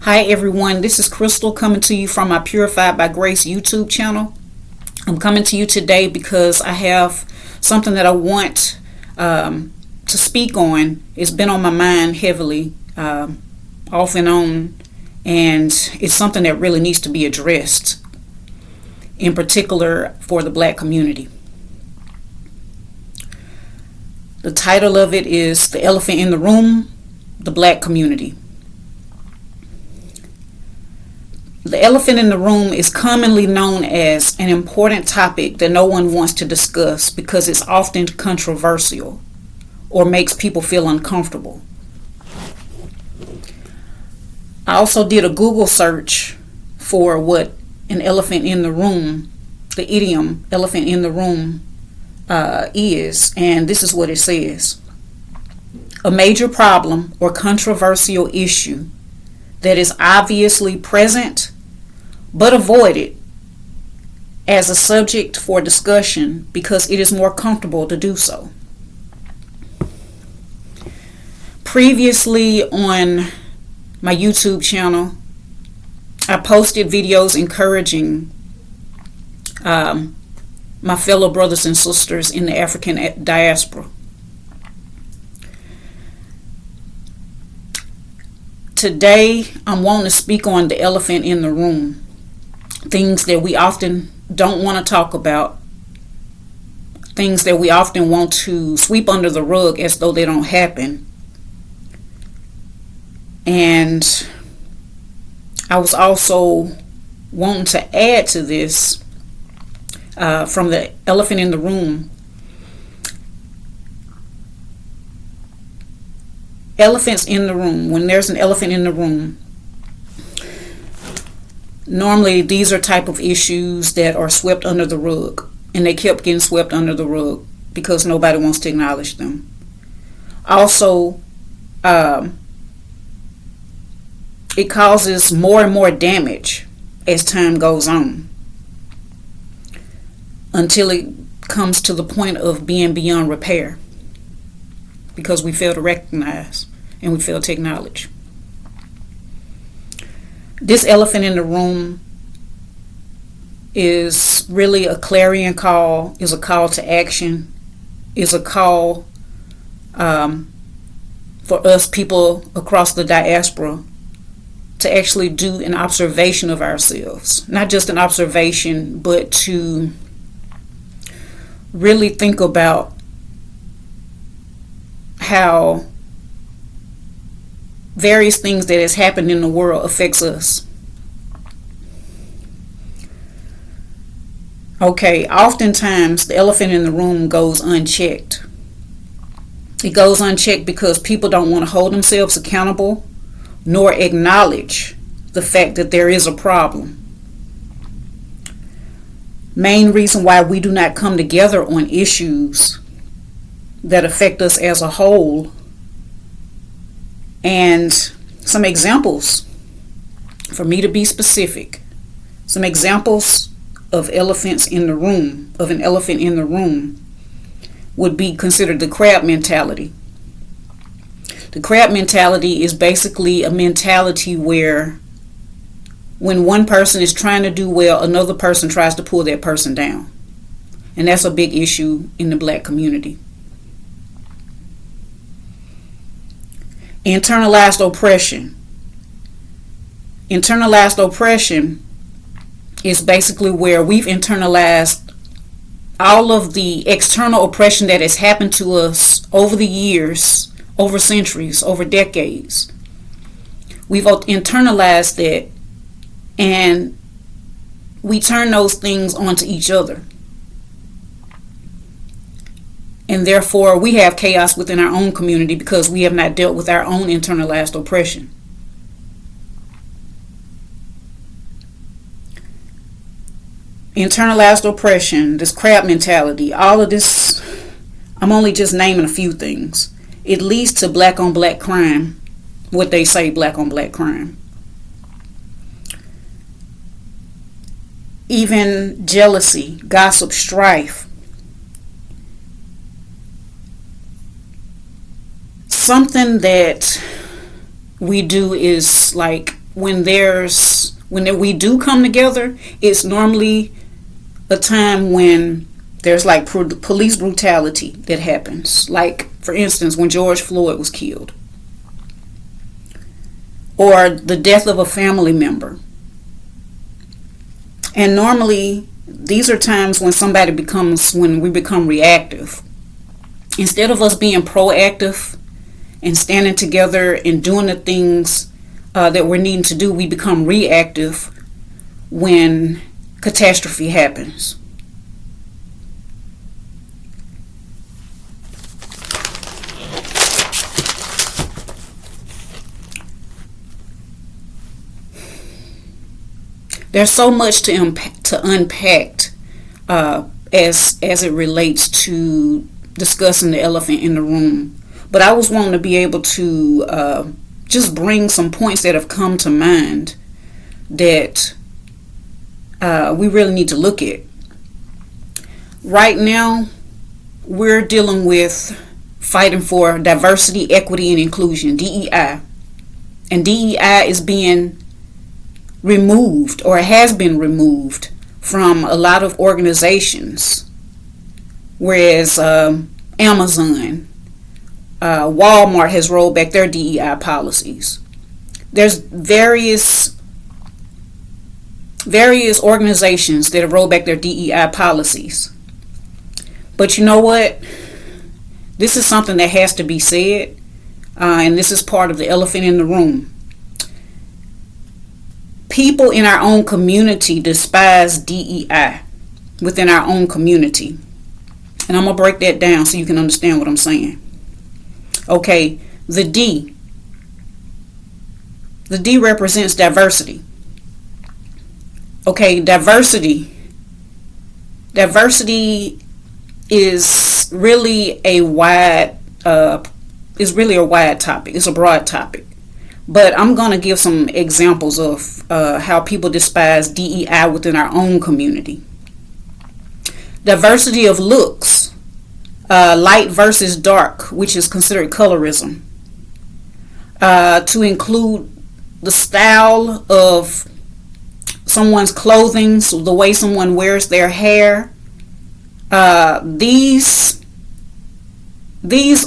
Hi everyone, this is Crystal coming to you from my Purified by Grace YouTube channel. I'm coming to you today because I have something that I want to speak on. It's been on my mind heavily, off and on, and it's something that really needs to be addressed, in particular for the Black community. The title of it is The Elephant in the Room, the Black Community. The elephant in the room is commonly known as an important topic that no one wants to discuss because it's often controversial or makes people feel uncomfortable. I also did a Google search for what an elephant in the room, the idiom elephant in the room, is, and this is what it says. A major problem or controversial issue that is obviously present but avoided as a subject for discussion because it is more comfortable to do so. Previously on my YouTube channel, I posted videos encouraging my fellow brothers and sisters in the African diaspora. Today, I'm wanting to speak on the elephant in the room. Things that we often don't want to talk about. Things that we often want to sweep under the rug as though they don't happen. And I was also wanting to add to this from the elephant in the room. Elephants in the room. When there's an elephant in the room, normally these are type of issues that are swept under the rug, and they kept getting swept under the rug because nobody wants to acknowledge them. Also, it causes more and more damage as time goes on until it comes to the point of being beyond repair because we fail to recognize and we fail to acknowledge. This elephant in the room is really a clarion call, is a call to action, is a call for us people across the diaspora to actually do an observation of ourselves. Not just an observation, but to really think about how various things that has happened in the world affects us. Okay, oftentimes the elephant in the room goes unchecked. It goes unchecked because people don't want to hold themselves accountable nor acknowledge the fact that there is a problem. Main reason why we do not come together on issues that affect us as a whole. And some examples, for me to be specific, some examples of elephants in the room, of an elephant in the room, would be considered the crab mentality. The crab mentality is basically a mentality where when one person is trying to do well, another person tries to pull that person down. And that's a big issue in the Black community. Internalized oppression. Internalized oppression is basically where we've internalized all of the external oppression that has happened to us over the years, over centuries, over decades. We've internalized that, and we turn those things onto each other. And therefore, we have chaos within our own community because we have not dealt with our own internalized oppression. Internalized oppression, this crab mentality, all of this, I'm only just naming a few things. It leads to black on black crime, what they say, black on black crime. Even jealousy, gossip, strife. Something that we do is like when we do come together, it's normally a time when there's like police brutality that happens. Like, for instance, when George Floyd was killed, or the death of a family member. And normally these are times when we become reactive. Instead of us being proactive and standing together and doing the things that we're needing to do, we become reactive when catastrophe happens. There's so much to unpack as it relates to discussing the elephant in the room. But I was wanting to be able to just bring some points that have come to mind that we really need to look at. Right now, we're dealing with fighting for diversity, equity, and inclusion, DEI. And DEI is being removed, or has been removed, from a lot of organizations. Whereas Amazon, Walmart has rolled back their DEI policies. There's various organizations that have rolled back their DEI policies. But you know what? This is something that has to be said, and this is part of the elephant in the room. People in our own community despise DEI within our own community. And I'm going to break that down so you can understand what I'm saying. Okay, the D. The D represents diversity. Okay, diversity. Diversity is really a wide topic. It's a broad topic. But I'm going to give some examples of how people despise DEI within our own community. Diversity of looks, light versus dark, which is considered colorism. To include the style of someone's clothing, so the way someone wears their hair. These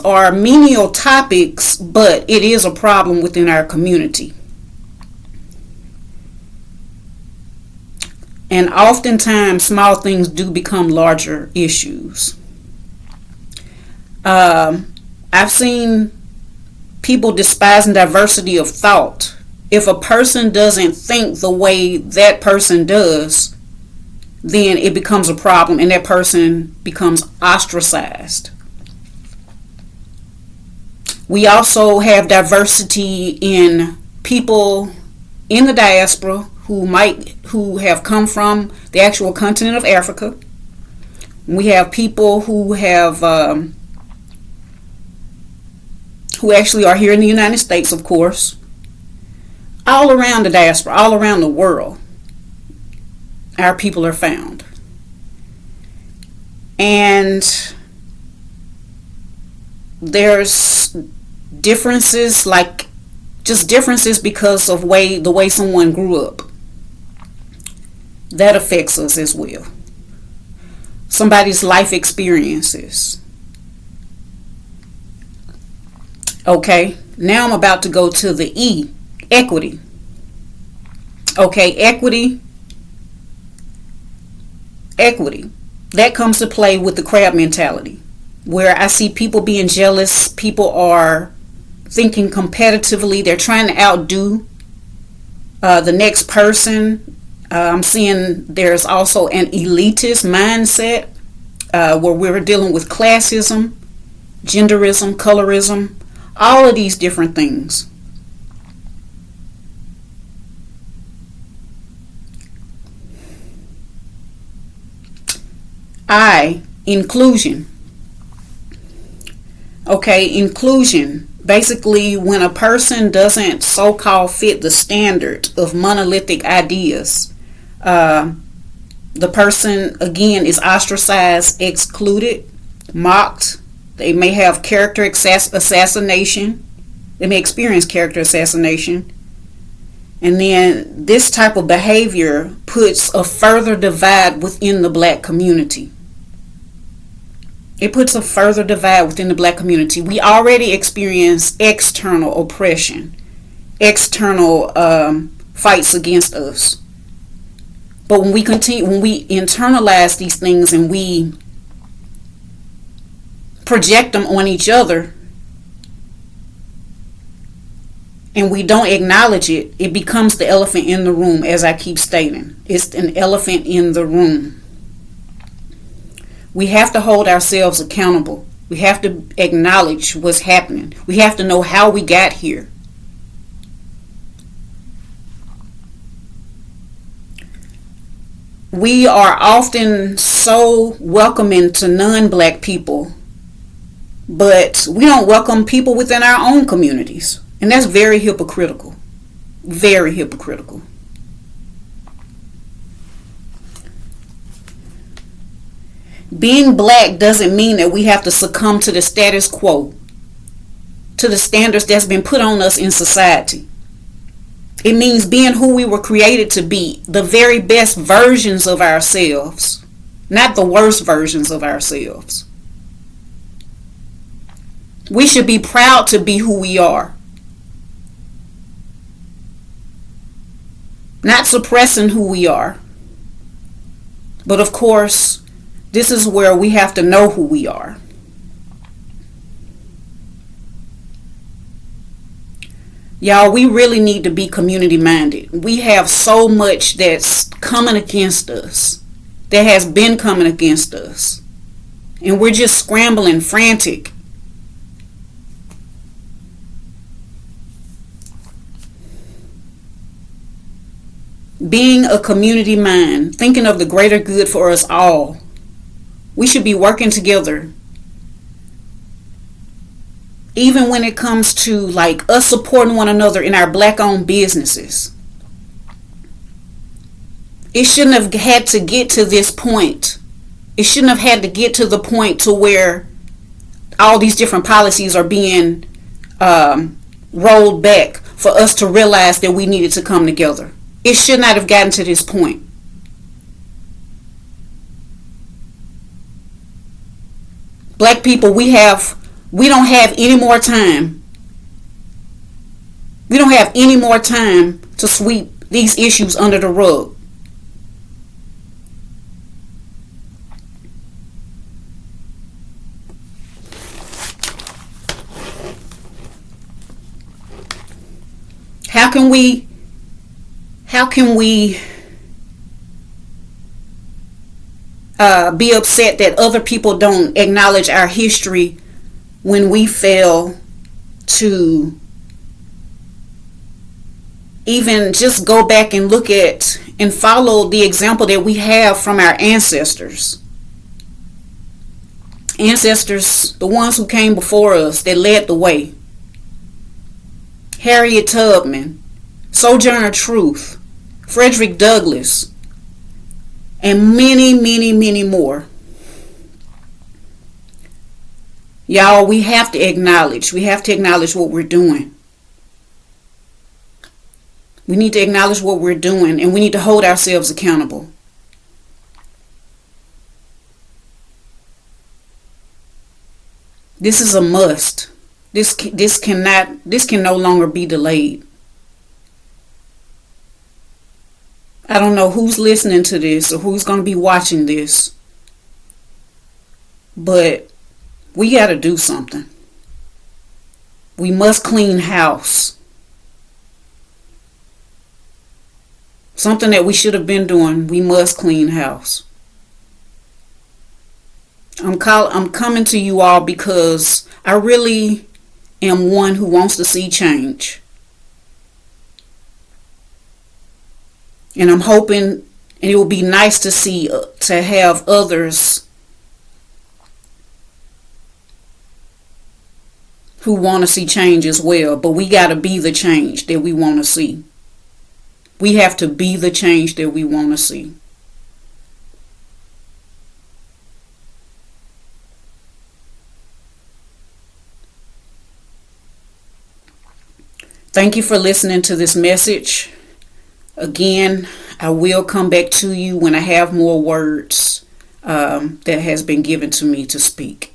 are menial topics, but it is a problem within our community. And oftentimes, small things do become larger issues. I've seen people despising diversity of thought. If a person doesn't think the way that person does, then it becomes a problem and that person becomes ostracized. We also have diversity in people in the diaspora who have come from the actual continent of Africa. We have people who actually are here in the United States, of course. All around the diaspora, all around the world, our people are found. And there's differences, like just differences because of the way someone grew up. That affects us as well. Somebody's life experiences. Okay, now I'm about to go to the E, equity. Okay, equity. That comes to play with the crab mentality, where I see people being jealous. People are thinking competitively. They're trying to outdo the next person. I'm seeing there's also an elitist mindset where we're dealing with classism, genderism, colorism, all of these different things. I, inclusion. Okay, inclusion. Basically, when a person doesn't so-called fit the standard of monolithic ideas, the person, again, is ostracized, excluded, mocked. They may have character assassination. They may experience character assassination. And then this type of behavior puts a further divide within the black community. It puts a further divide within the black community. We already experience external oppression, external fights against us. But when we internalize these things and we project them on each other, and we don't acknowledge it, it becomes the elephant in the room, as I keep stating. It's an elephant in the room. We have to hold ourselves accountable. We have to acknowledge what's happening. We have to know how we got here. We are often so welcoming to non-black people, but we don't welcome people within our own communities. And that's very hypocritical. Very hypocritical. Being black doesn't mean that we have to succumb to the status quo, to the standards that's been put on us in society. It means being who we were created to be, the very best versions of ourselves, not the worst versions of ourselves. We should be proud to be who we are, not suppressing who we are. But of course, this is where we have to know who we are. Y'all, we really need to be community minded. We have so much that's coming against us, that has been coming against us. And we're just scrambling, frantic. Being a community mind, thinking of the greater good for us all. We should be working together. Even when it comes to like us supporting one another in our black owned businesses. It shouldn't have had to get to this point. It shouldn't have had to get to the point to where all these different policies are being rolled back for us to realize that we needed to come together. It should not have gotten to this point. Black people, we don't have any more time. We don't have any more time to sweep these issues under the rug. How can we be upset that other people don't acknowledge our history when we fail to even just go back and look at and follow the example that we have from our ancestors? Ancestors, the ones who came before us, that led the way. Harriet Tubman, Sojourner Truth, Frederick Douglass, and many, many, many more. Y'all, we have to acknowledge what we're doing. We need to acknowledge what we're doing, and we need to hold ourselves accountable. This is a must. This can no longer be delayed. I don't know who's listening to this or who's going to be watching this, but we got to do something. We must clean house. Something that we should have been doing. We must clean house. I'm coming to you all because I really am one who wants to see change. And I'm hoping, and it will be nice to see, to have others who want to see change as well. But we got to be the change that we want to see. We have to be the change that we want to see. Thank you for listening to this message. Again, I will come back to you when I have more words that has been given to me to speak.